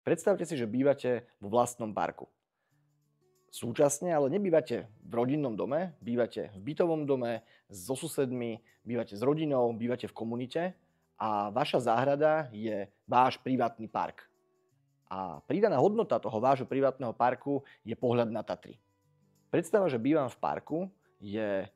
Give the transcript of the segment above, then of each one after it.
Predstavte si, že bývate vo vlastnom parku. Súčasne ale nebývate v rodinnom dome, bývate v bytovom dome so susedmi, bývate s rodinou, bývate v komunite a vaša záhrada je váš privátny park. A pridaná hodnota toho vášho privátneho parku je pohľad na Tatry. Predstava, že bývam v parku, je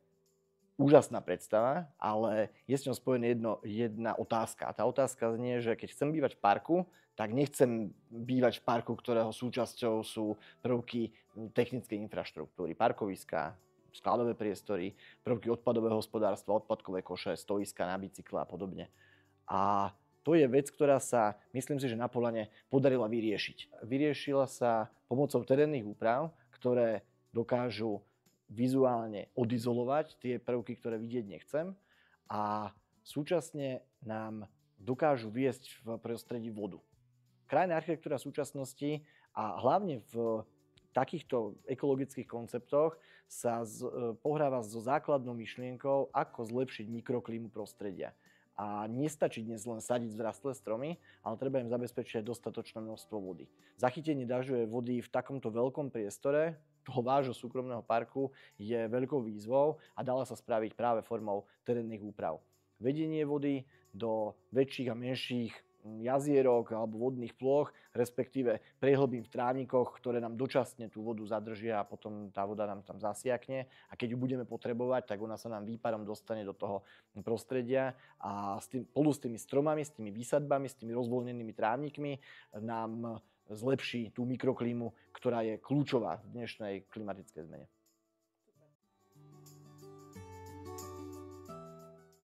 úžasná predstava, ale je s ňou spojená jedna otázka. A tá otázka znie, že keď chcem bývať v parku, tak nechcem bývať v parku, ktorého súčasťou sú prvky technickej infraštruktúry, parkoviská, skladové priestory, prvky odpadového hospodárstva, odpadkové koše, stoiska na bicykle a podobne. A to je vec, ktorá sa, myslím si, že na Polane podarila vyriešiť. Vyriešila sa pomocou terénnych úprav, ktoré dokážu vizuálne odizolovať tie prvky, ktoré vidieť nechcem a súčasne nám dokážu viesť v prostredí vodu. Krajná architektúra súčasnosti a hlavne v takýchto ekologických konceptoch sa pohráva so základnou myšlienkou, ako zlepšiť mikroklímu prostredia. A nestačí dnes len sadiť vzrastlé stromy, ale treba im zabezpečiť dostatočné množstvo vody. Zachytenie dažďovej vody v takomto veľkom priestore toho vášho súkromného parku je veľkou výzvou a dala sa spraviť práve formou terénnych úprav. Vedenie vody do väčších a menších jazierok alebo vodných plôch, respektíve prehlbín v trávnikoch, ktoré nám dočasne tú vodu zadržia a potom tá voda nám tam zasiakne a keď ju budeme potrebovať, tak ona sa nám výparom dostane do toho prostredia a spolu s tými stromami, s tými výsadbami, s tými rozvoľnenými trávnikmi nám zlepší tú mikroklímu, ktorá je kľúčová v dnešnej klimatickej zmene.